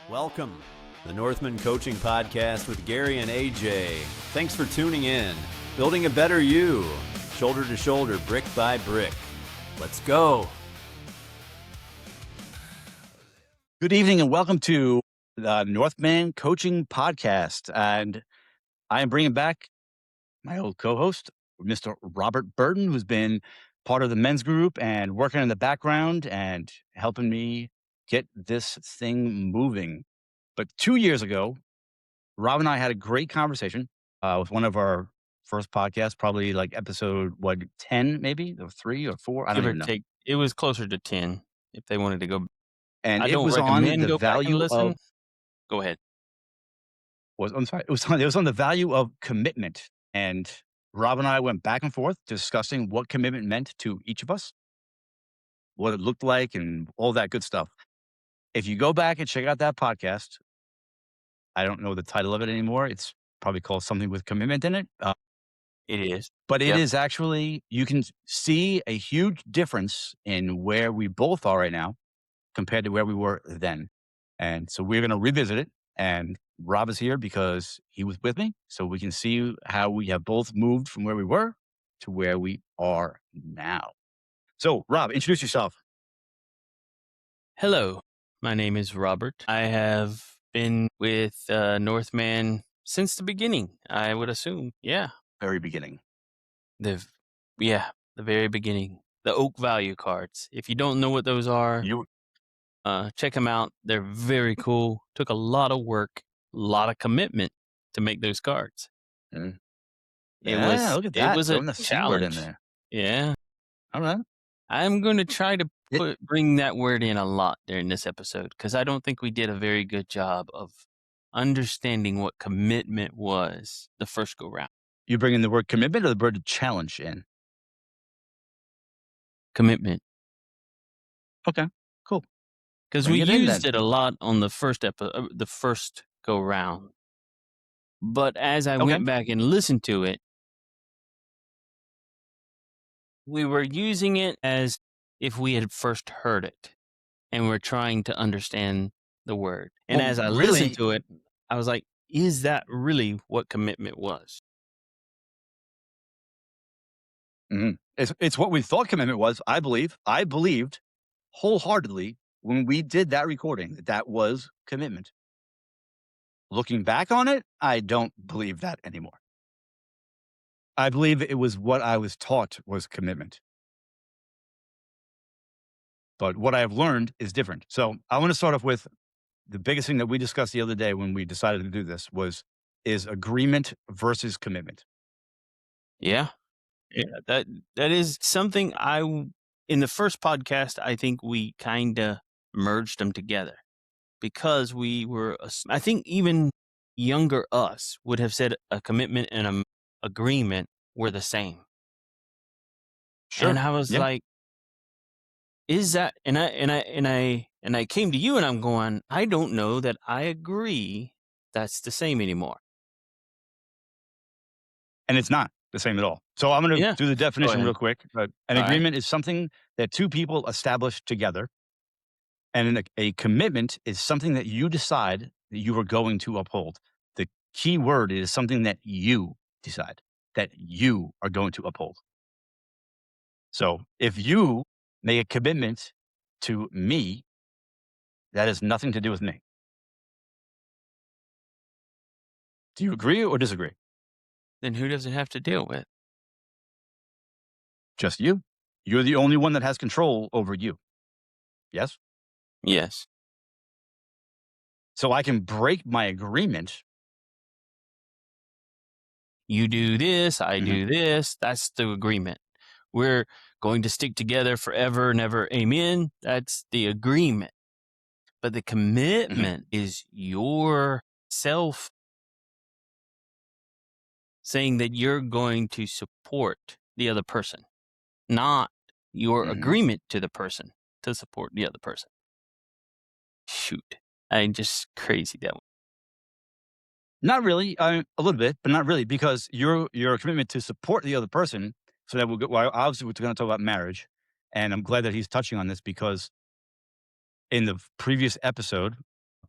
Welcome, the Northman Coaching Podcast with Gary and AJ. Thanks for tuning in. Building a better you, shoulder to shoulder, brick by brick. Let's go. Good evening and welcome to the Northman Coaching Podcast. And I am bringing back my old co-host, Mr. Robert Burton, who's been part of the men's group and working in the background and helping me get this thing moving. But 2 years ago, Rob and I had a great conversation with one of our first podcasts, probably like episode, 10 maybe, or 3 or 4? I don't even know. It was closer to 10 if they wanted to go. And I it don't was on recommend the go back and value listen. of, Go ahead. it was on the value of commitment. And Rob and I went back and forth discussing what commitment meant to each of us, what it looked like, and all that good stuff. If you go back and check out that podcast, I don't know the title of it anymore. It's probably called something with commitment in it. It is. But it Yep. is actually, you can see a huge difference in where we both are right now compared to where we were then. And so we're going to revisit it. And Rob is here because he was with me. So we can see how we have both moved from where we were to where we are now. So Rob, introduce yourself. Hello, my name is Robert. I have been with Northman since the beginning, I would assume. Yeah. Very beginning. The very beginning. The Oak Value cards. If you don't know what those are, check them out. They're very cool. Took a lot of work, a lot of commitment to make those cards. Mm. It Look at that. was a Throwing the C word in challenge. there. Yeah. All right. I'm going to try to bring that word in a lot during this episode because I don't think we did a very good job of understanding what commitment was the first go round. You bring in the word commitment or the word challenge in? Commitment. Okay, cool. Because Bring we it in used then. it a lot on the first the first go round. But as I Okay. went back and listened to it, we were using it as if we had first heard it and we're trying to understand the word. And Well, as I really- listened to it, I was like, is that really what commitment was? Mhm. It's what we thought commitment was, I believe. I believed wholeheartedly when we did that recording that was commitment. Looking back on it, I don't believe that anymore. I believe it was what I was taught was commitment. But what I have learned is different. So I want to start off with the biggest thing that we discussed the other day when we decided to do this is agreement versus commitment. Yeah. That is something in the first podcast, I think we kind of merged them together because we were, I think even younger us would have said a commitment and an agreement were the same. Sure. And I was Yeah. like, is that, and I came to you and I'm going, I don't know that I agree that's the same anymore. And it's not the same at all. So I'm going to Yeah. do the definition ahead. real quick. But an All right. agreement is something that two people establish together. And a commitment is something that you decide that you are going to uphold. The key word is something that you decide that you are going to uphold. So if you make a commitment to me, that has nothing to do with me. Do you agree or disagree? Then who does it have to deal with? Just you. You're the only one that has control over you. Yes? Yes. So I can break my agreement. You do this, I Mhm. do this. That's the agreement. We're going to stick together forever and ever. Amen. That's the agreement. But the commitment is your self saying that you're going to support the other person, not your Mhm. agreement to the person to support the other person. Shoot. I'm just crazy that one. Not really. A little bit, but not really, because your commitment to support the other person. So that we'll go, well, obviously we're going to talk about marriage, and I'm glad that he's touching on this because in the previous episode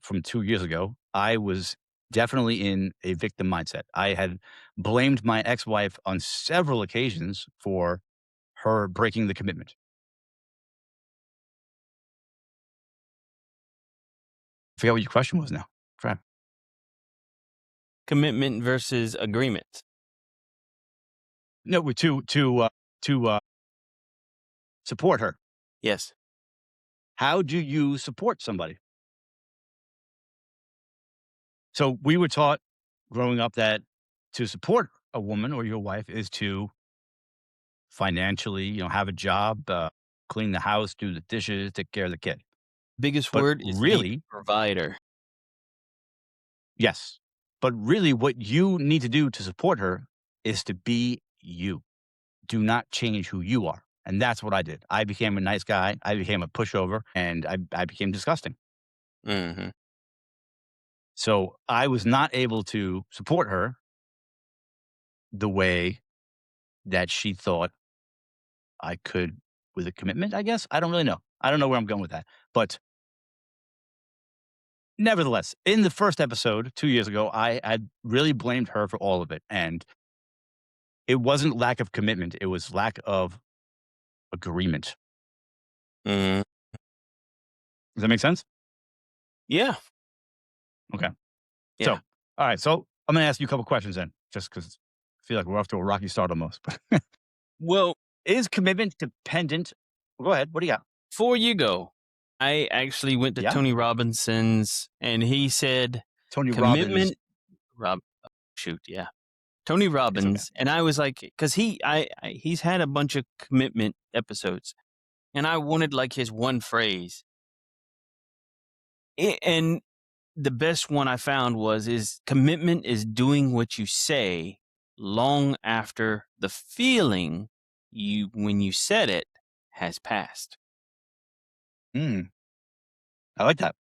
from 2 years ago, I was definitely in a victim mindset. I had blamed my ex-wife on several occasions for her breaking the commitment. I forget what your question was now. Crap. Commitment versus agreement. No, to support her. Yes. How do you support somebody? So we were taught growing up that to support a woman or your wife is to financially, have a job, clean the house, do the dishes, take care of the kid. Biggest But word is be really, provider. yes. But really, what you need to do to support her is to be you. Do not change who you are. And that's what I did. I became a nice guy. I became a pushover and I became disgusting. Mm-hmm. So I was not able to support her the way that she thought I could with a commitment, I guess. I don't really know. I don't know where I'm going with that. But nevertheless, in the first episode 2 years ago, I had really blamed her for all of it. And it wasn't lack of commitment, it was lack of agreement. Mm-hmm. Does that make sense? Yeah. Okay. Yeah. So, all right. So I'm going to ask you a couple questions then, just because I feel like we're off to a rocky start almost. But Well, is commitment dependent? Go ahead. What do you got? before you go, I actually went to Yeah. Tony Robinson's and he said Tony Robbins. commitment. Shoot, yeah. Tony It's okay. Robbins. And I was like, because he's had a bunch of commitment episodes. And I wanted like his one phrase. And the best one I found is commitment is doing what you say long after the feeling when you said it has passed. I like that.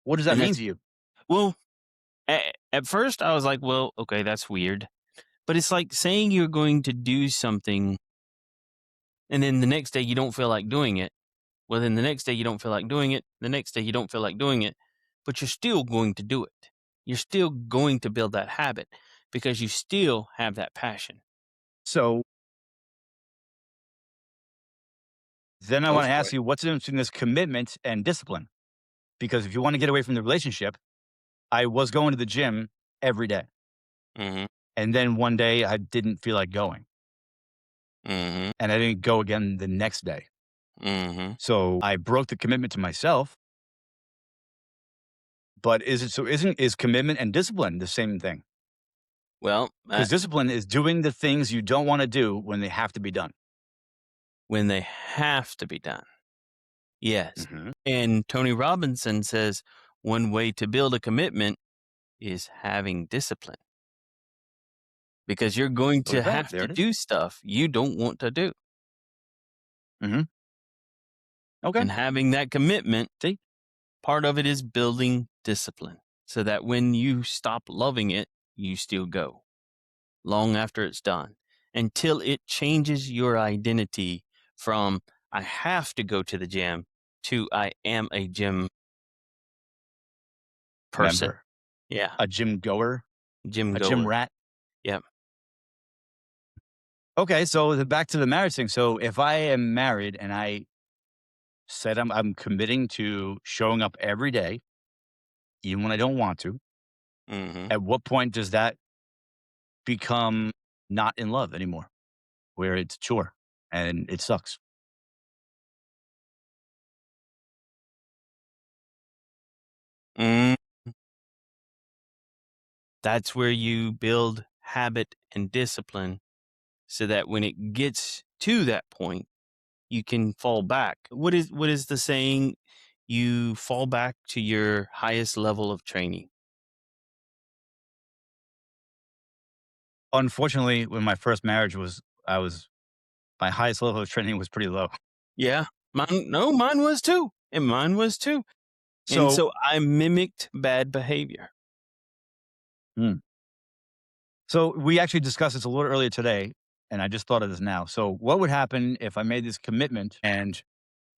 What does that And mean that's, to you? well, at first I was like, well, okay, that's weird. But it's like saying you're going to do something and then the next day you don't feel like doing it. Well, then the next day you don't feel like doing it. The next day you don't feel like doing it, but you're still going to do it. You're still going to build that habit because you still have that passion. So then I Go want to for ask it. you what's the difference between this commitment and discipline? Because if you want to get away from the relationship, I was going to the gym every day. Mm-hmm. And then one day I didn't feel like going. Mm-hmm. And I didn't go again the next day. Mm-hmm. So I broke the commitment to myself. But is commitment and discipline the same thing? Well, Because discipline is doing the things you don't want to do when they have to be done. when they have to be done. Yes. Mm-hmm. And Tony Robinson says one way to build a commitment is having discipline because you're going to have There to it is. do stuff you don't want to do. Mm-hmm. Okay. And having that commitment, See? part of it is building discipline so that when you stop loving it, you still go long after it's done until it changes your identity from I have to go to the gym to I am a gym person. Member. Yeah. A gym goer. Gym A goer. gym rat. Yep. Okay. So back to the marriage thing. So if I am married and I said I'm committing to showing up every day, even when I don't want to, Mm-hmm. at what point does that become not in love anymore? Where it's a chore and it sucks. Mm. That's where you build habit and discipline so that when it gets to that point, you can fall back. What is the saying? You fall back to your highest level of training. Unfortunately, when my first marriage my highest level of training was pretty low. Yeah. Mine was too. And mine was too. And So so I mimicked bad behavior. So we actually discussed this a little earlier today, and I just thought of this now. So what would happen if I made this commitment and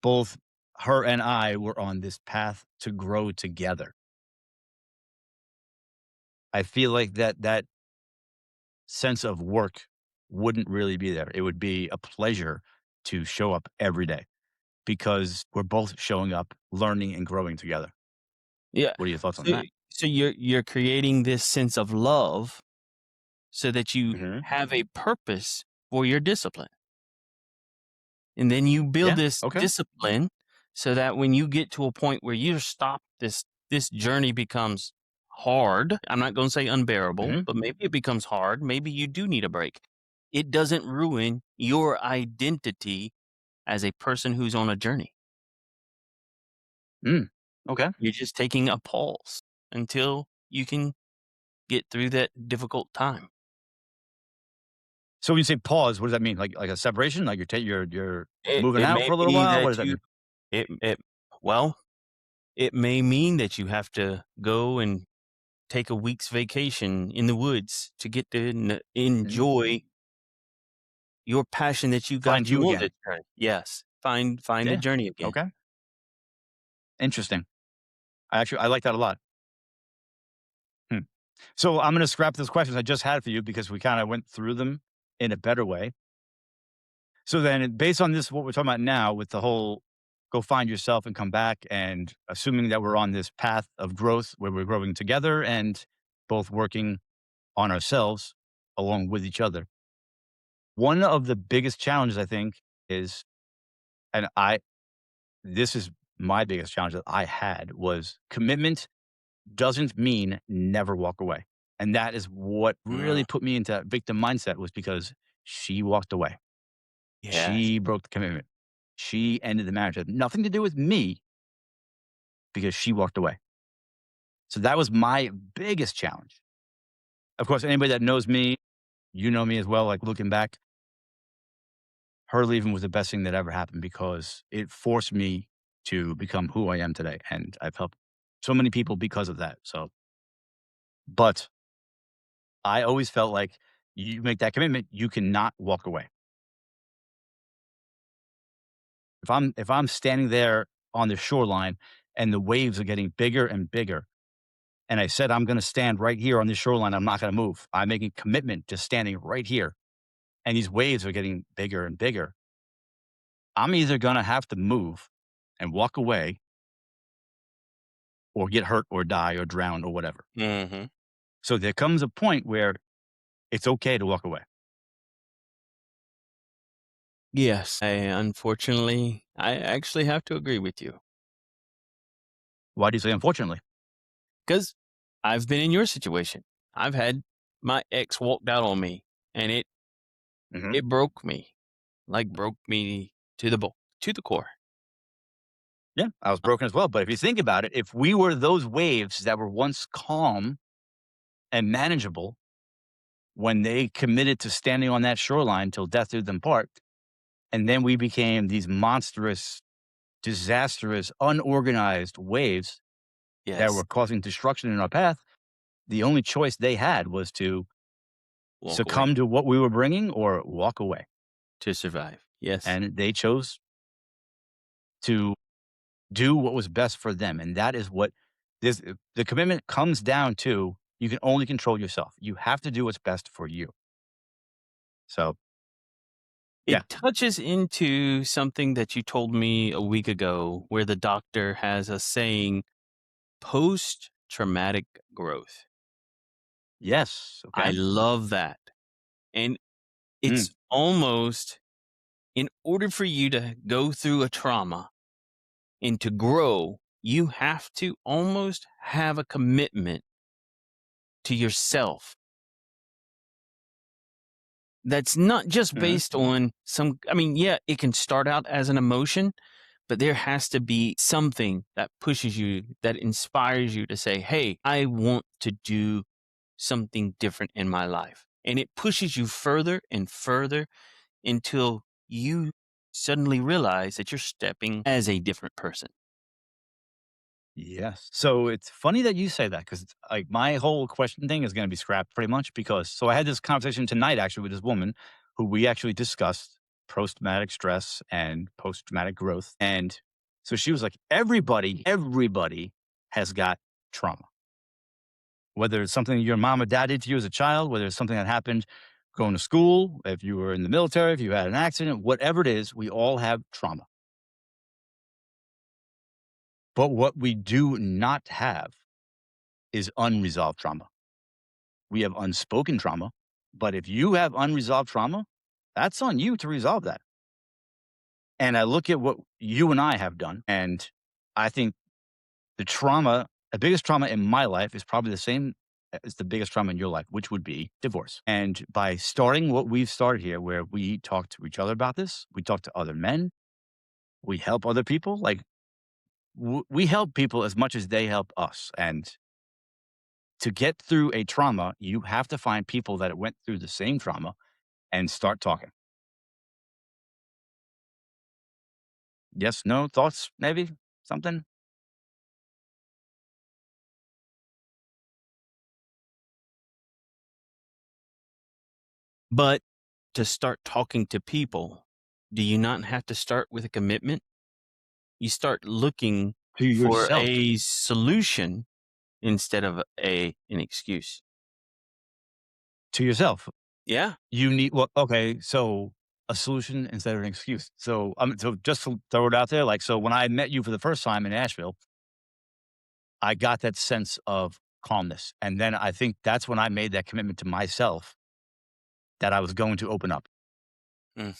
both her and I were on this path to grow together? I feel like that sense of work wouldn't really be there. It would be a pleasure to show up every day because we're both showing up, learning and growing together. Yeah. What are your thoughts on So that? so you're creating this sense of love so that you Hmm. have a purpose for your discipline. And then you build Yeah. this Okay. discipline so that when you get to a point where you stop this journey becomes hard. I'm not going to say unbearable, Hmm. but maybe it becomes hard. Maybe you do need a break. It doesn't ruin your identity as a person who's on a journey. Mm. Okay. You're just taking a pause until you can get through that difficult time. So when you say pause, what does that mean? Like a separation? Like you're moving It out may for a little be while? What does that that you mean? it well, it may mean that you have to go and take a week's vacation in the woods to get to Mhm. enjoy your passion that you Find got you you on again. this journey. Yes, find a Yeah. journey again. Okay. Interesting. I like that a lot. Hmm. So I'm going to scrap those questions I just had for you because we kind of went through them in a better way. So then, based on this, what we're talking about now, with the whole go find yourself and come back, and assuming that we're on this path of growth where we're growing together and both working on ourselves along with each other. One of the biggest challenges I think is, and this is my biggest challenge that I had was commitment doesn't mean never walk away. And that is what Mm, really put me into victim mindset was because she walked away. yes. She broke the commitment. She ended the marriage. It had nothing to do with me because she walked away. So that was my biggest challenge. Of course, anybody that knows me, you know me as well, like looking back, her leaving was the best thing that ever happened because it forced me to become who I am today. And I've helped so many people because of that. So, but I always felt like you make that commitment, you cannot walk away. If I'm standing there on the shoreline and the waves are getting bigger and bigger, and I said I'm going to stand right here on the shoreline, I'm not going to move. I'm making a commitment to standing right here, and these waves are getting bigger and bigger. I'm either going to have to move and walk away, or get hurt, or die, or drown, or whatever. Hmm. So there comes a point where it's okay to walk away. Yes. I actually have to agree with you Why do you say unfortunately? because I've been in your situation. I've had my ex walked out on me, and Hmm. it broke me, like broke me to the core. Yeah, I was broken as well. But if you think about it, if we were those waves that were once calm and manageable, when they committed to standing on that shoreline till death did them part, and then we became these monstrous, disastrous, unorganized waves that Yes, were causing destruction in our path, the only choice they had was to walk away succumb to what we were bringing or walk away. to survive. Yes. And they chose to do what was best for them. And that is what the commitment comes down to. You can only control yourself. You have to do what's best for you. So, yeah. It touches into something that you told me a week ago where the doctor has a saying, post traumatic growth. Yes. I Okay. love that. And Mm, it's almost in order for you to go through a trauma and to grow, you have to almost have a commitment to yourself that's not just mm, based on I mean, yeah, it can start out as an emotion, but there has to be something that pushes you, that inspires you to say, hey, I want to do something different in my life. And it pushes you further and further until you suddenly realize that you're stepping as a different person. Yes. So it's funny that you say that because like my whole question thing is going to be scrapped pretty much because so I had this conversation tonight actually with this woman who we actually discussed post traumatic stress and post traumatic growth. And so she was like, everybody has got trauma, whether it's something your mom or dad did to you as a child, whether it's something that happened going to school, if you were in the military, if you had an accident, whatever it is, we all have trauma. But what we do not have is unresolved trauma. We have unspoken trauma, but if you have unresolved trauma, that's on you to resolve that. And I look at what you and I have done, and I think the biggest trauma in my life is probably the same as the biggest trauma in your life, which would be divorce. And by starting what we've started here, where we talk to each other about this, we talk to other men, we help other people, like we help people as much as they help us. And to get through a trauma, you have to find people that went through the same trauma and start talking. Yes, no thoughts, maybe something. But to start talking to people, do you not have to start with a commitment? You start looking To for yourself. a solution instead of an excuse. To yourself. Yeah. You need well, okay, so a solution instead of an excuse. So just to throw it out there, like, so when I met you for the first time in Asheville, I got that sense of calmness. And then I think that's when I made that commitment to myself that I was going to open up. Mm.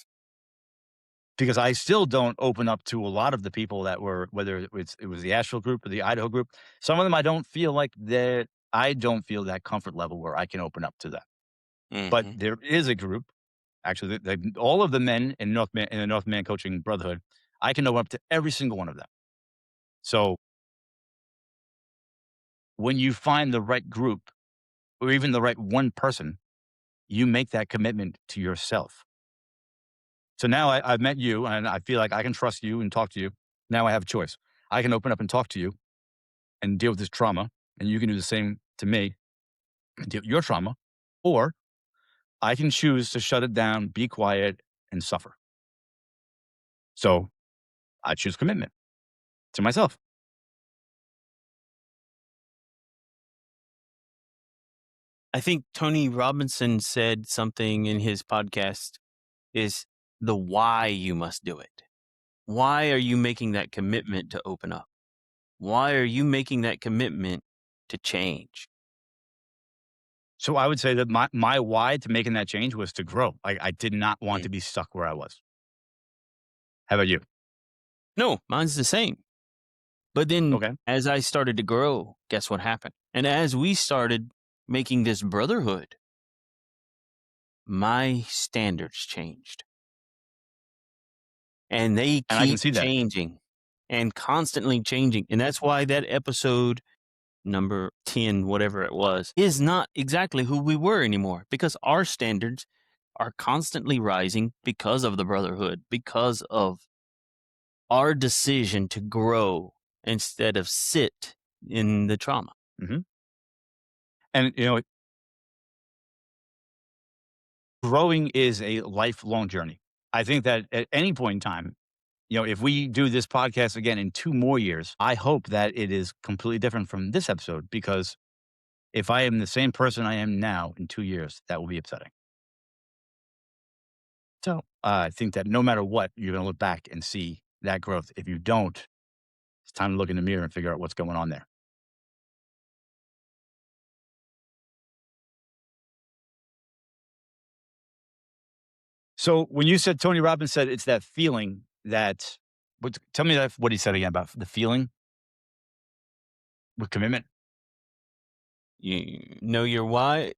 Because I still don't open up to a lot of the people that were, whether it was the Asheville group or the Idaho group. Some of them I don't feel like that. I don't feel that comfort level where I can open up to them. But Hmm. there is a group, actually, all of the men in the North Man Coaching Brotherhood, I can open up to every single one of them. So when you find the right group or even the right one person, you make that commitment to yourself. So now I've met you and I feel like I can trust you and talk to you. Now I have a choice. I can open up and talk to you and deal with this trauma, and you can do the same to me and deal with your trauma, or I can choose to shut it down, be quiet, and suffer. So I choose commitment to myself. I think Tony Robinson said something in his podcast is the why you must do it. Why are you making that commitment to open up? Why are you making that commitment to change? So I would say that my why to making that change was to grow. I did not want Mm. to be stuck where I was. How about you? No, mine's the same. But then Okay. as I started to grow, guess what happened? And as we started making this brotherhood, my standards changed. And they And I can keep see that. changing and constantly changing. And that's why that episode number 10, whatever it was, is not exactly who we were anymore because our standards are constantly rising because of the brotherhood, because of our decision to grow instead of sit in the trauma. Hmm. And, growing is a lifelong journey. I think that at any point in time, if we do this podcast again in 2 more years, I hope that it is completely different from this episode because if I am the same person I am now in 2 years, that will be upsetting. So I think that no matter what, you're going to look back and see that growth. If you don't, it's time to look in the mirror and figure out what's going on there. So when you said Tony Robbins said it's that feeling that, tell me what he said again about the feeling with commitment. You know your why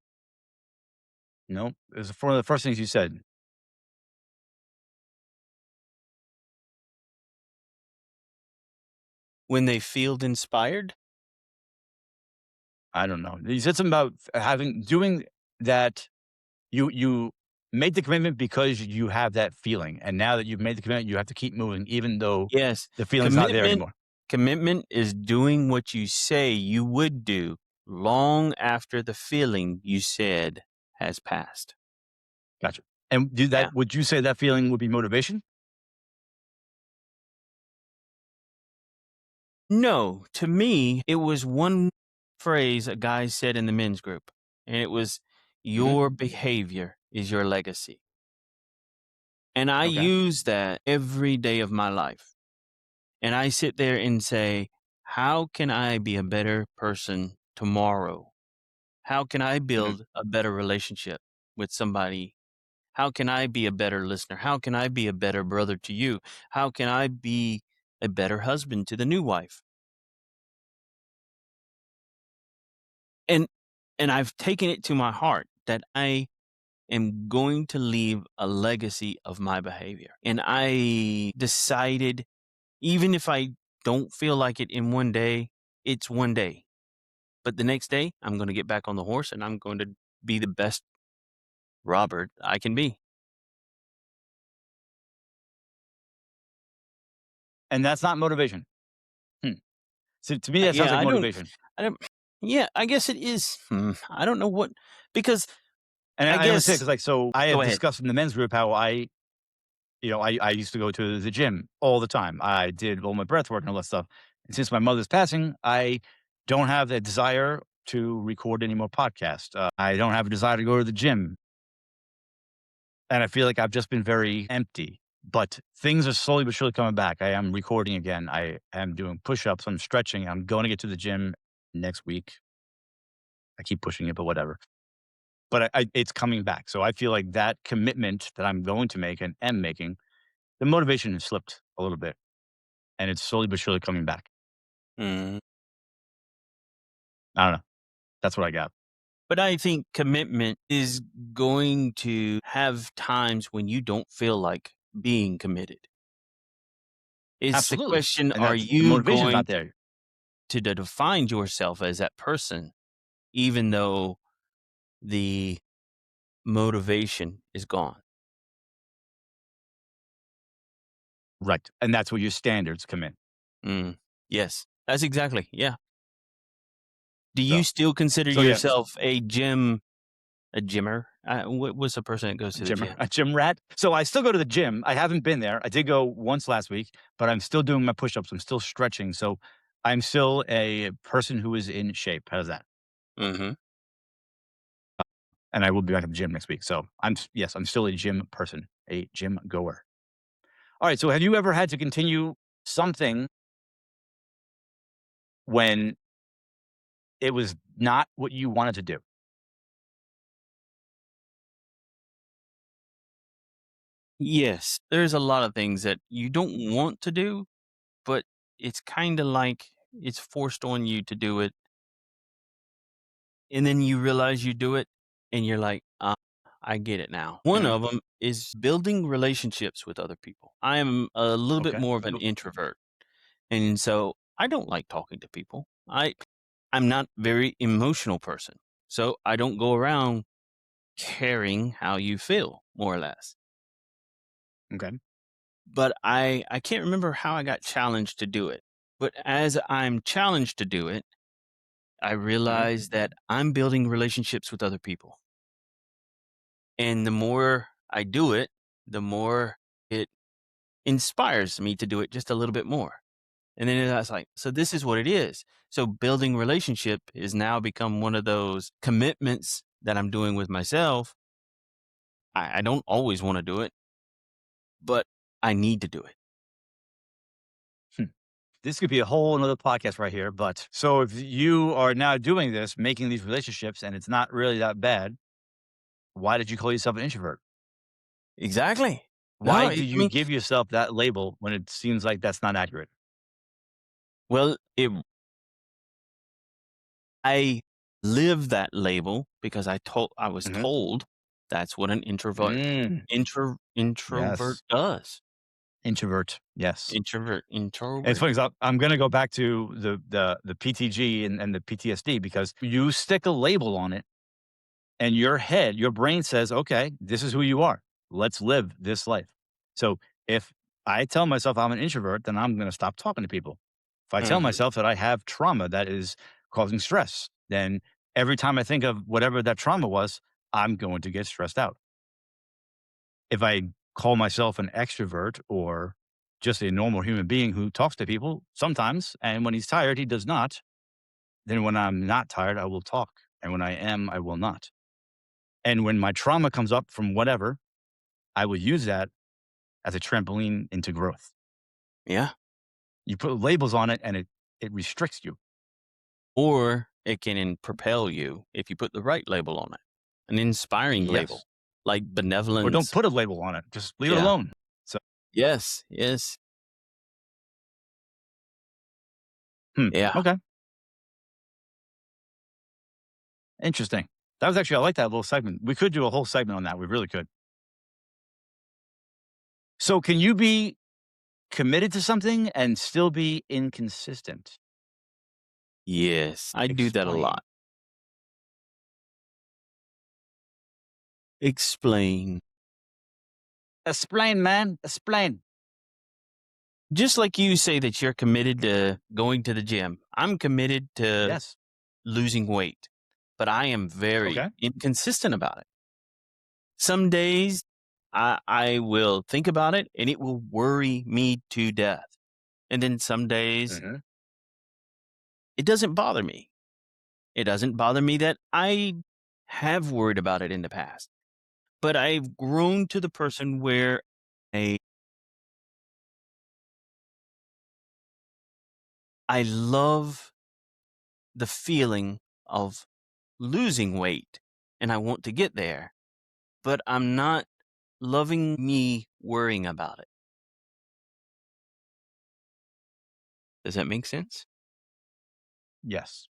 No, it was one of the first things you said. when they feel inspired. I don't know. You said something about doing that. You made the commitment because you have that feeling, and now that you've made the commitment, you have to keep moving, even though Yes, the feeling's not there commitment anymore. Commitment is doing what you say you would do long after the feeling you said has passed. Gotcha. And Yeah. would you say that feeling would be motivation? No, to me, it was one phrase a guy said in the men's group, and it was, Hmm. "Your behavior is your legacy." And I Okay. use that every day of my life. And I sit there and say, how can I be a better person tomorrow? How can I Hmm. build a better relationship with somebody? How can I be a better listener? How can I be a better brother to you? How can I be a better husband to the new wife? And I've taken it to my heart that I am going to leave a legacy of my behavior. And I decided, even if I don't feel like it in one day, it's one day. But the next day, I'm going to get back on the horse and I'm going to be the best Robert I can be. And that's not motivation. Hmm. So to me, that sounds Yeah, like motivation. I don't, yeah, I guess it is. I don't know what, because And I I only say it guess, because, like, so I go had ahead. discussed in the men's group how I used to go to the gym all the time. I did all my breath work and all that stuff. And since my mother's passing, I don't have the desire to record any more podcasts. I don't have a desire to go to the gym. And I feel like I've just been very empty. But things are slowly but surely coming back. I am recording again. I am doing push ups. I'm stretching. I'm going to get to the gym next week. I keep pushing it, but whatever. But it's coming back. So I feel like that commitment that I'm going to make and am making, the motivation has slipped a little bit and it's slowly but surely coming back. Mm. I don't know. That's what I got. But I think commitment is going to have times when you don't feel like being committed. It's the Absolutely. question, And are that's the you motivation's going not there. to define yourself as that person, even though the motivation is gone? Right. And that's where your standards come in. Mm. Yes, that's exactly. Yeah. Do you So, still consider so yeah, yourself a gymmer? What's a person that goes to the gym? a gym rat. So I still go to the gym. I haven't been there. I did go once last week, but I'm still doing my push ups. I'm still stretching. So I'm still a person who is in shape. How's that? Hmm. And I will be back at the gym next week. So yes, I'm still a gym person, a gym goer. All right. So have you ever had to continue something when it was not what you wanted to do? Yes, there's a lot of things that you don't want to do, but it's kind of like it's forced on you to do it. And then you realize you do it and you're like, I get it now. One Mhm. of them is building relationships with other people. I am a little bit Okay. more of an introvert. And so I don't like talking to people. I'm not very emotional person. So I don't go around caring how you feel, more or less. Okay. But I can't remember how I got challenged to do it. But as I'm challenged to do it, I Mhm. realize that I'm building relationships with other people. And the more I do it, the more it inspires me to do it just a little bit more. And then I was like, so this is what it is. So building relationship is now become one of those commitments that I'm doing with myself. I don't always want to do it, but I need to do it. Hmm. This could be a whole another podcast right here. But so if you are now doing this, making these relationships, and it's not really that bad, why did you call yourself an introvert? Exactly. No, Why do I you mean, give yourself that label when it seems like that's not accurate? well, I live that label because I was Hmm. told that's what an Mm, introvert yes. does. Introvert. Yes. And it's Introvert. funny 'cause I'm going to go back to the PTG and the PTSD because you stick a label on it and your head, your brain says, okay, this is who you are. Let's live this life. So if I tell myself I'm an introvert, then I'm going to stop talking to people. If I tell myself that I have trauma that is causing stress, then every time I think of whatever that trauma was, I'm going to get stressed out. If I call myself an extrovert or just a normal human being who talks to people sometimes, and when he's tired, he does not, then when I'm not tired, I will talk. And when I am, I will not. And when my trauma comes up from whatever, I will use that as a trampoline into growth. Yeah. You put labels on it and it restricts you. Or it can propel you if you put the right label on it, an inspiring label Yes. like Or don't benevolence. put a label on it. Just leave it Yeah. alone. So, Yes. Yes. Yeah. okay. Interesting. That was actually, I like that little segment. We could do a whole segment on that. We really could. So, can you be committed to something and still be inconsistent? Yes. I do that a Explain. lot. Explain. Explain, man. Explain. Just like you say that you're committed to going to the gym, I'm committed to Yes. losing weight, but I am very Okay. inconsistent about it. Some days I will think about it and it will worry me to death. And then some days hmm it doesn't bother me. It doesn't bother me that I have worried about it in the past. But I've grown to the person where I I love the feeling of losing weight and I want to get there, but I'm not loving me worrying about it. Does that make sense? Yes,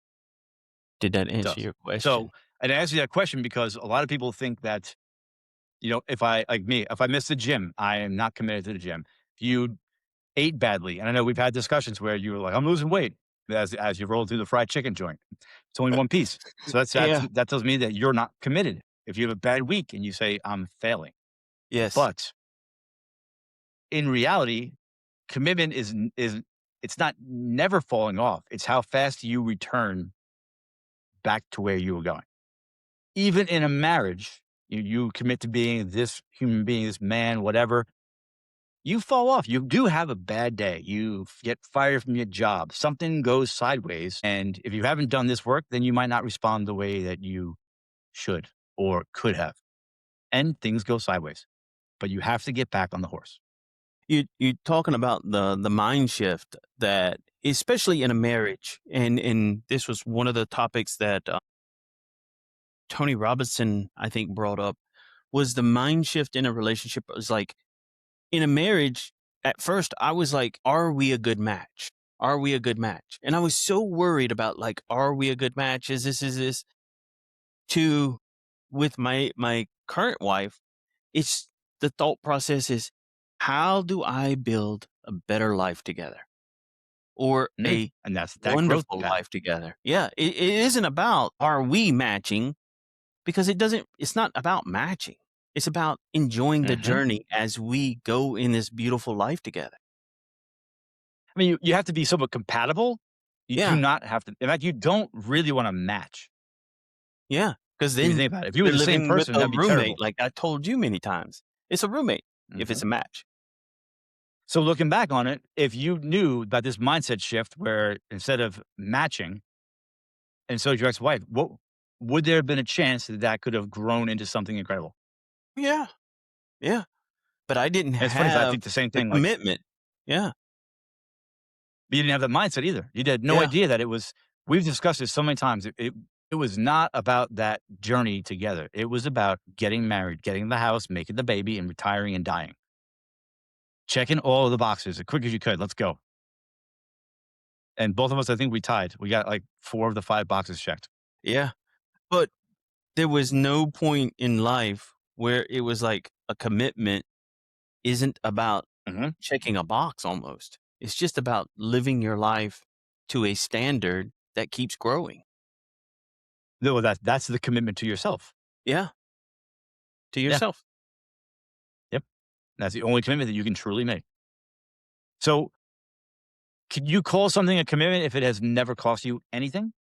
Did that it answer does. your question? So, and I asked you that question because a lot of people think that, if I, like me, if I miss the gym, I am not committed to the gym. If you ate badly, and I know we've had discussions where you were like, I'm losing weight as you roll through the fried chicken joint. It's only one piece. So Yeah. that tells me that you're not committed. If you have a bad week and you say, I'm failing. Yes. But in reality, commitment is it's not never falling off. It's how fast you return back to where you were going. Even in a marriage, you commit to being this human being, this man, whatever. You fall off. You do have a bad day. You get fired from your job. Something goes sideways. And if you haven't done this work, then you might not respond the way that you should or could have. And things go sideways. But you have to get back on the horse. You talking about the mind shift that especially in a marriage and this was one of the topics that Tony Robinson I think brought up was the mind shift in a relationship. It was like in a marriage at first I was like, are we a good match? Are we a good match? And I was so worried about like, are we a good match? Is this to with my current wife, it's the thought process is how do I build a better life together or a And that's that growth wonderful path. life together? Yeah, it isn't about are we matching because it's not about matching. It's about enjoying the hmm journey as we go in this beautiful life together. I mean, you have to be somewhat compatible. You do Yeah, not have to. In fact, you don't really want to match. yeah. Because If you then think about it, if you were you're the same living with person, a that'd be roommate, terrible. like I told you many times. It's a roommate if it's hmm a match. So looking back on it, if you knew about this mindset shift where instead of matching, and so is your ex-wife, what would there have been a chance that that could have grown into something incredible? Yeah, yeah. But I didn't And it's funny because I have think the same the thing. Like, commitment. Yeah, but you didn't have that mindset either. You had no yeah, idea that it was. We've discussed this so many times. It was not about that journey together. It was about getting married, getting the house, making the baby, and retiring and dying. Checking all of the boxes as quick as you could. Let's go. And both of us, I think we tied. We got like 4 of the 5 boxes checked. yeah. But there was no point in life where it was like a commitment isn't about Mhm. checking a box almost. It's just about living your life to a standard that keeps growing. No, that's the commitment to yourself. Yeah, to Yeah. yourself. Yep. That's the only commitment that you can truly make. So, Can you call something a commitment if it has never cost you anything?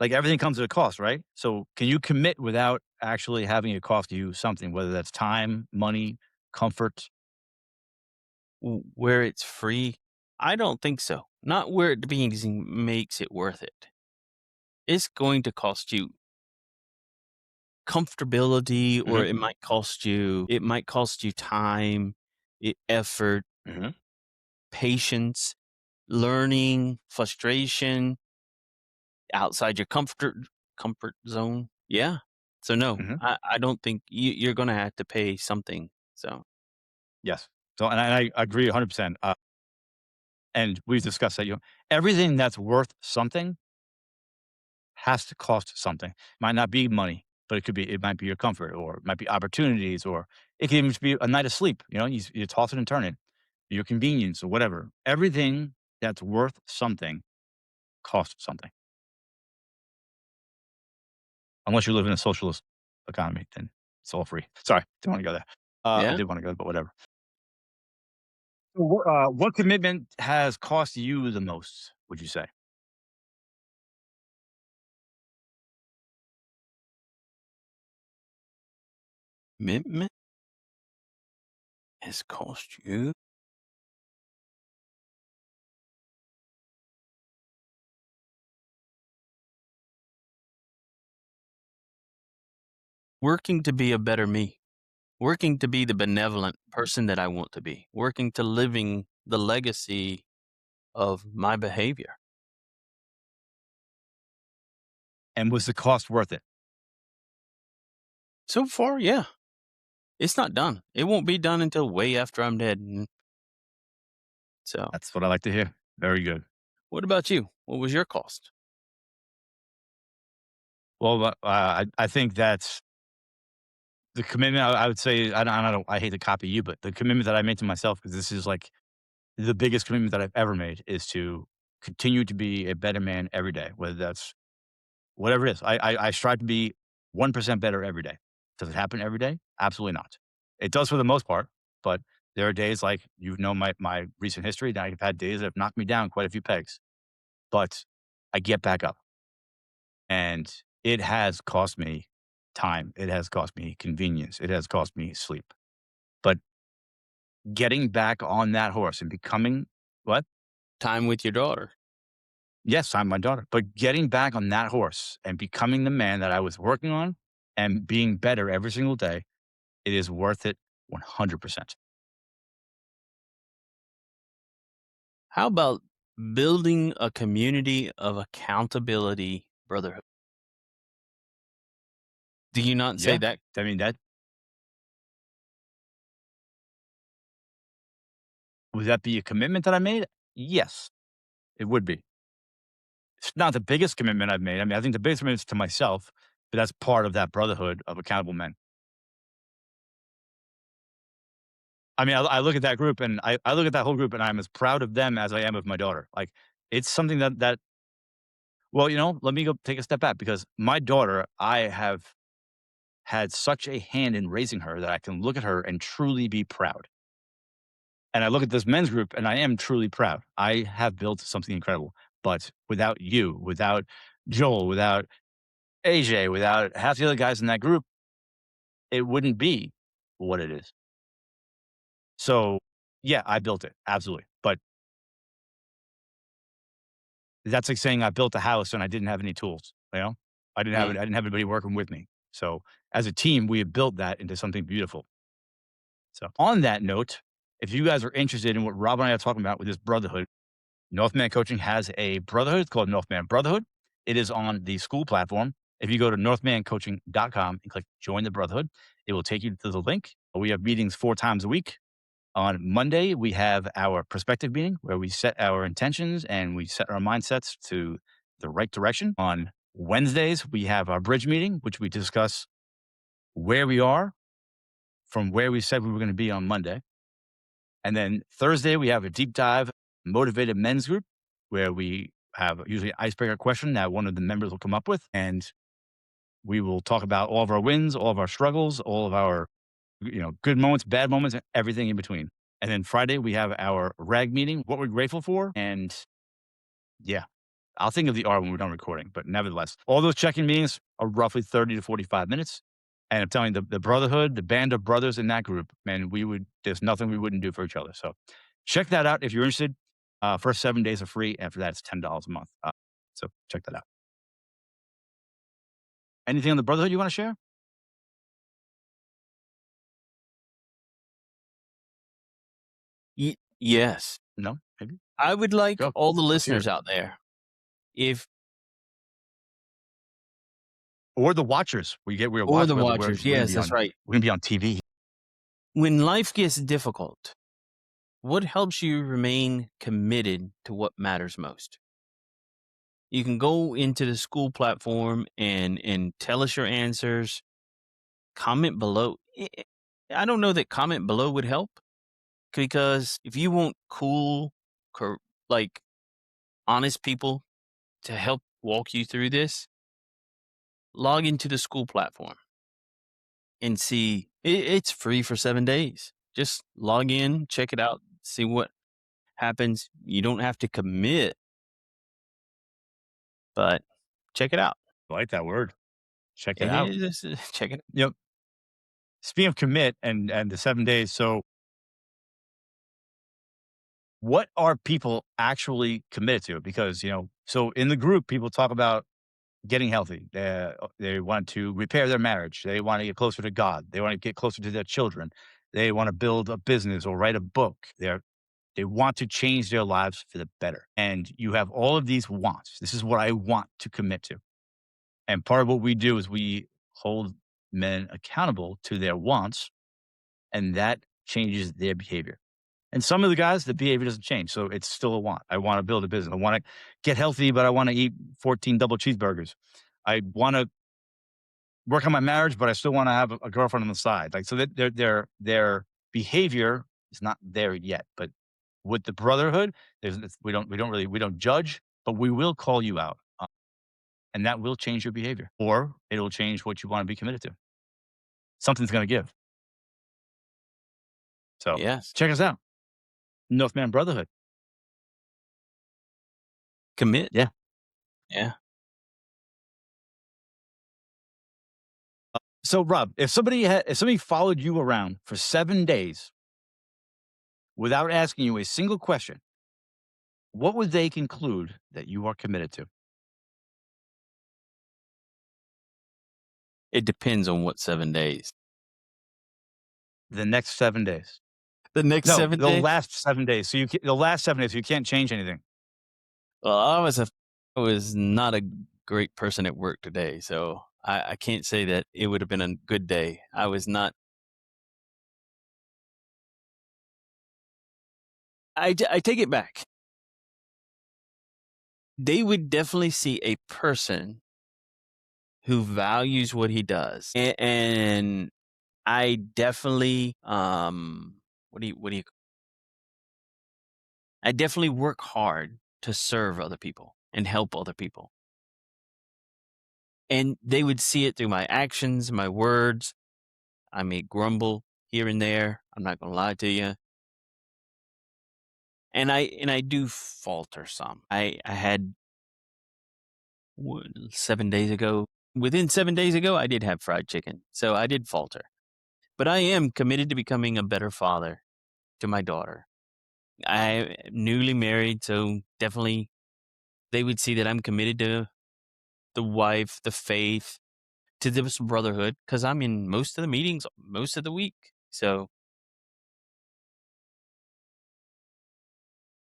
Like, everything comes at a cost, right? So, can you commit without actually having it cost you something, whether that's time, money, comfort? Where it's free? I don't think so. Not where it being makes it worth it. It's going to cost you comfortability, or Mhm, it might cost you time, effort, mhm, patience, learning, frustration, outside your comfort zone. Yeah. So no, mhm. I don't think you're gonna have to pay something. So Yes. So, and I agree 100%, and we've discussed that, everything that's worth something has to cost something. Might not be money, but it might be your comfort, or it might be opportunities, or it can even just be a night of sleep, you toss it and turn it, your convenience or whatever. Everything that's worth something costs something. Unless you live in a socialist economy, then it's all free. Sorry, didn't wanna go there. I yeah, did wanna go, but whatever. So what commitment has cost you the most, would you say? commitment has cost you working to be a better me, working to be the benevolent person that I want to be, working to living the legacy of my behavior. And was the cost worth it? So far, yeah, it's not done. It won't be done until way after I'm dead. So, That's what I like to hear. Very good. what about you? What was your cost? Well, I think that's the commitment. I would say I hate to copy you, but the commitment that I made to myself, because this is like the biggest commitment that I've ever made, is to continue to be a better man every day. Whether that's whatever it is, I strive to be 1% better every day. Does it happen every day? Absolutely not. It does for the most part, but there are days, like my recent history, that I've had days that have knocked me down quite a few pegs, but I get back up. And it has cost me time. It has cost me convenience. It has cost me sleep. But getting back on that horse and becoming what? Time with your daughter. Yes, I'm my daughter. But getting back on that horse and becoming the man that I was working on and being better every single day, it is worth it 100%. How about building a community of accountability brotherhood? Do you not say Yeah. that? I mean, that would that be a commitment that I made? Yes, it would be. It's not the biggest commitment I've made. I mean, I think the biggest commitment is to myself, but that's part of that brotherhood of accountable men. I mean, I look at that group, and I look at that whole group, and I'm as proud of them as I am of my daughter. Like, it's something that well, let me go take a step back, because my daughter, I have had such a hand in raising her that I can look at her and truly be proud. And I look at this men's group, and I am truly proud. I have built something incredible. But without you, without Joel, without AJ, without half the other guys in that group, it wouldn't be what it is. So, yeah, I built it, absolutely. But that's like saying I built a house and I didn't have any tools, you know? I Mm. didn't have anybody working with me. So, as a team, we have built that into something beautiful. So, on that note, if you guys are interested in what Rob and I are talking about with this brotherhood, Northman Coaching has a brotherhood. It's called Northman Brotherhood. It is on the school platform. If you go to northmancoaching.com and click join the brotherhood, it will take you to the link. We have meetings 4 times a week. On Monday, we have our perspective meeting where we set our intentions and we set our mindsets to the right direction. On Wednesdays, we have our bridge meeting, which we discuss where we are from where we said we were going to be on Monday. And then Thursday, we have a deep dive motivated men's group where we have usually an icebreaker question that one of the members will come up with. And we will talk about all of our wins, all of our struggles, all of our good moments, bad moments, and everything in between. And then Friday, we have our rag meeting, what we're grateful for. And yeah, I'll think of the R when we're done recording. But nevertheless, all those check-in meetings are roughly 30 to 45 minutes. And I'm telling you, the brotherhood, the band of brothers in that group, man, there's nothing we wouldn't do for each other. So check that out if you're interested. First 7 days are free. After that, it's $10 a month. So check that out. Anything on the brotherhood you want to share? Yes. No? Maybe? I would like Go. all the Let's hear listeners it. out there, if Or the watchers. We're or watch. the We're watchers, gonna yes, be that's on. right. We're gonna be on TV. When life gets difficult, what helps you remain committed to what matters most? You can go into the school platform and tell us your answers. Comment below. I don't know that comment below would help, because if you want cool, like honest people to help walk you through this, log into the school platform and see. It's free for 7 days. Just log in, check it out, see what happens. You don't have to commit, but check it out. I like that word. Check it It out. is check it. Yep. Speaking of commit and the 7 days, so what are people actually committed to? Because, so in the group, people talk about getting healthy. They want to repair their marriage. They want to get closer to God. They want to get closer to their children. They want to build a business or write a book. They want to change their lives for the better. And you have all of these wants. This is what I want to commit to. And part of what we do is we hold men accountable to their wants, and that changes their behavior. And some of the guys, the behavior doesn't change. So it's still a want. I want to build a business. I want to get healthy, but I want to eat 14 double cheeseburgers. I want to work on my marriage, but I still want to have a girlfriend on the side. Like, so that their behavior is not there yet. But with the brotherhood, we don't judge, but we will call you out. And that will change your behavior, or it'll change what you want to be committed to. Something's going to give. So Yes. check us out. Northman Brotherhood. Commit. Yeah. Yeah. So Rob, if somebody followed you around for 7 days without asking you a single question, what would they conclude that you are committed to? It depends on what 7 days. The next 7 days. The next No, 7 the days? last 7 days. So the last 7 days, you can't change anything. Well, I was not a great person at work today, so I can't say that it would have been a good day. I was not. I take it back. They would definitely see a person who values what he does, and I definitely what do you I definitely work hard to serve other people and help other people. And they would see it through my actions, my words. I may grumble here and there. I'm not going to lie to you. And I do falter some. I had 7 days ago. Within 7 days ago, I did have fried chicken. So I did falter. But I am committed to becoming a better father to my daughter. I am newly married, so definitely they would see that I'm committed to the wife, the faith, to this brotherhood, because I'm in most of the meetings most of the week. So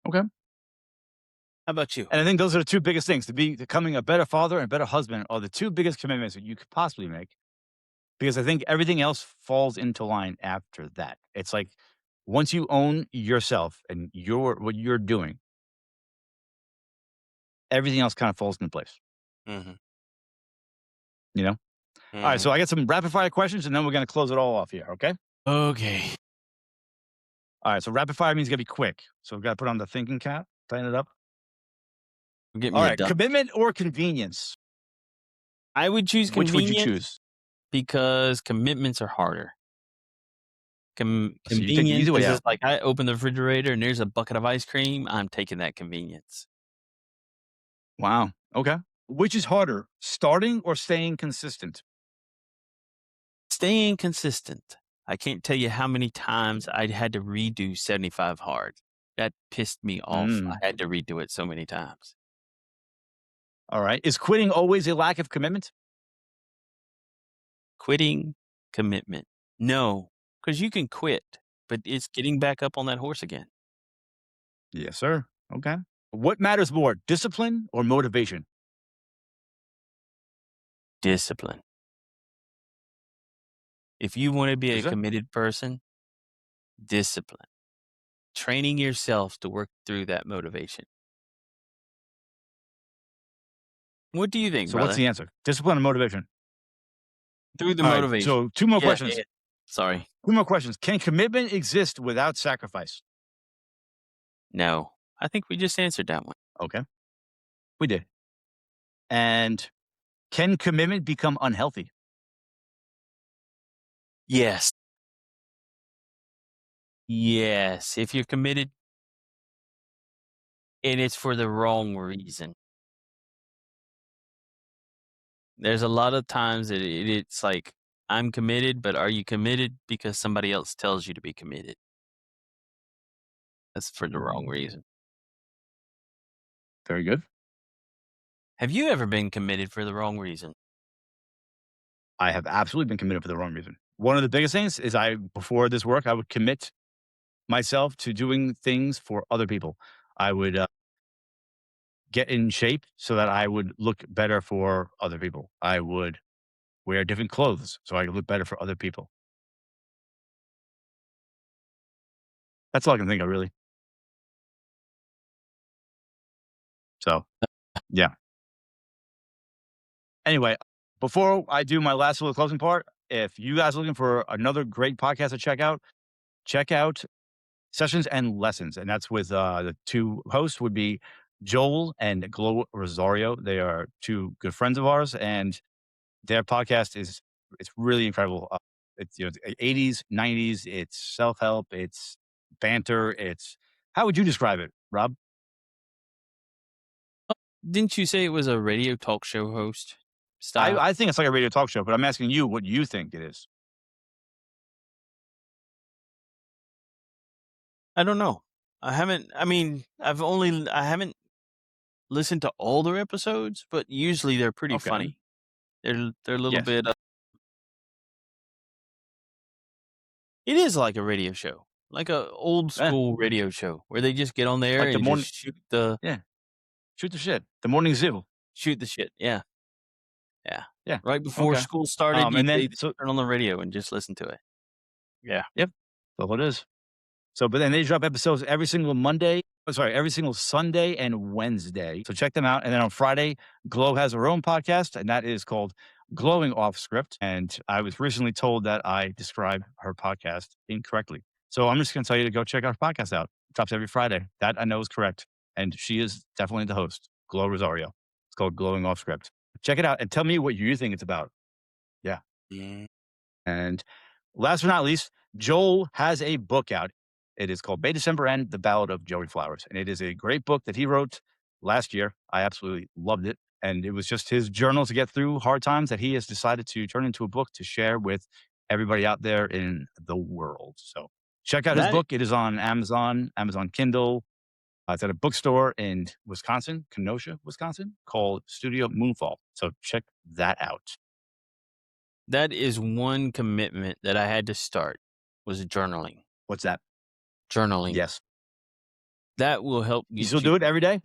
Okay. how about you? And I think those are the two biggest things. Becoming a better father and better husband are the two biggest commitments that you could possibly make. Because I think everything else falls into line after that. It's like once you own yourself and what you're doing, everything else kind of falls into place. Mm-hmm. You know? All right, so I got some rapid fire questions and then we're going to close it all off here, okay? Okay. All right, so rapid fire means it's going to be quick. So we've got to put on the thinking cap, tighten it up. Get All me a right, duck. commitment or convenience? I would choose Which would you convenience choose? because commitments are harder. So you take the Convenience easy way is out. just like I open the refrigerator and there's a bucket of ice cream. I'm taking that convenience. Wow. Okay. Which is harder, starting or staying consistent? Staying consistent. I can't tell you how many times I had to redo 75 hard. That pissed me off. I Mm. had to redo it so many times. All right. Is quitting always a lack of commitment? Quitting, commitment. No, because you can quit, but it's getting back up on that horse again. Yes, sir. Okay. What matters more, discipline or motivation? Discipline. If you want to be Yes, a sir. committed person, discipline. Training yourself to work through that motivation. What do you think, So what's brother? the answer? Discipline or motivation? Through the All right. motivation. So two more Yeah, questions. yeah. Sorry. Two more questions. Can commitment exist without sacrifice? No. I think we just answered that one. Okay. We did. And can commitment become unhealthy? Yes. Yes. If you're committed and it's for the wrong reason. There's a lot of times that it's like, I'm committed, but are you committed because somebody else tells you to be committed? That's for the wrong reason. Very good. Have you ever been committed for the wrong reason? I have absolutely been committed for the wrong reason. One of the biggest things is before this work, I would commit myself to doing things for other people. I would get in shape so that I would look better for other people. I would wear different clothes so I could look better for other people. That's all I can think of, really. So, yeah. Anyway, before I do my last little closing part, if you guys are looking for another great podcast to check out Sessions and Lessons. And that's with the two hosts would be Joel and Glo Rosario. They are two good friends of ours, and their podcast is it's really incredible. It's 80s, 90s. It's self help. It's banter. It's how would you describe it, Rob? Didn't you say it was a radio talk show host style? I think it's like a radio talk show, but I'm asking you what you think it is. I don't know. I haven't listened to all their episodes, but usually they're pretty Okay. funny. They're a little Yes. bit it is like a radio show. Like a old Yeah. school radio show where they just get on there Like the and morning. just Yeah. Shoot the shit. The morning zoo. shoot the shit. Yeah. Yeah. Yeah. Right before Okay. school started, And then they turn on the radio and just listen to it. Yeah. yep. That's all it is. So, but then they drop episodes every single every single Sunday and Wednesday. So check them out. And then on Friday, Glow has her own podcast, and that is called Glowing Off Script. And I was recently told that I described her podcast incorrectly. So I'm just going to tell you to go check our podcast out. It drops every Friday. That I know is correct. And she is definitely the host, Glow Rosario. It's called Glowing Off Script. Check it out and tell me what you think it's about. Yeah. Mm. And last but not least, Joel has a book out. It is called May December End, The Ballad of Joey Flowers. And it is a great book that he wrote last year. I absolutely loved it. And it was just his journal to get through hard times that he has decided to turn into a book to share with everybody out there in the world. So check out his That book. It is on Amazon, Amazon Kindle. It's at a bookstore in Wisconsin, Kenosha, Wisconsin, called Studio Moonfall. So check that out. that is one commitment that I had to start was journaling. What's that? Journaling. Yes. That will help You get still do it every day?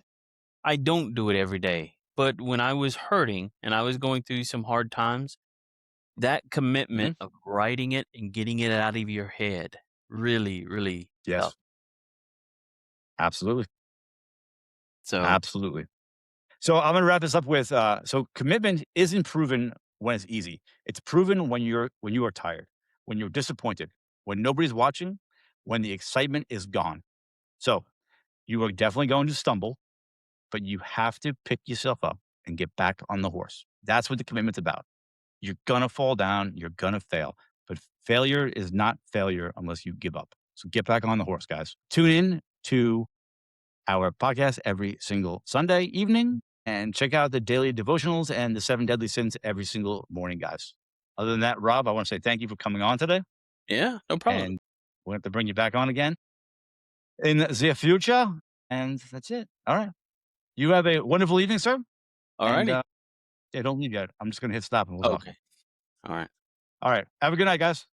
I don't do it every day, but when I was hurting and I was going through some hard times, that commitment Mhm. of writing it and getting it out of your head really, really Yes. helped. Absolutely. So Absolutely. So I'm going to wrap this up with so commitment isn't proven when it's easy. It's proven when you are tired, when you're disappointed, when nobody's watching, when the excitement is gone. So you are definitely going to stumble, but you have to pick yourself up and get back on the horse. That's what the commitment's about. You're going to fall down, you're going to fail, but failure is not failure unless you give up. So get back on the horse, guys. Tune in to our podcast every single Sunday evening and check out the daily devotionals and the 7 deadly sins every single morning, guys. Other than that, Rob, I want to say thank you for coming on today. Yeah, no problem. And we'll have to bring you back on again in the future. And that's it. All right. You have a wonderful evening, sir. All righty. Yeah, don't leave yet. I'm just going to hit stop and we'll talk. Okay. All right. All right. Have a good night, guys.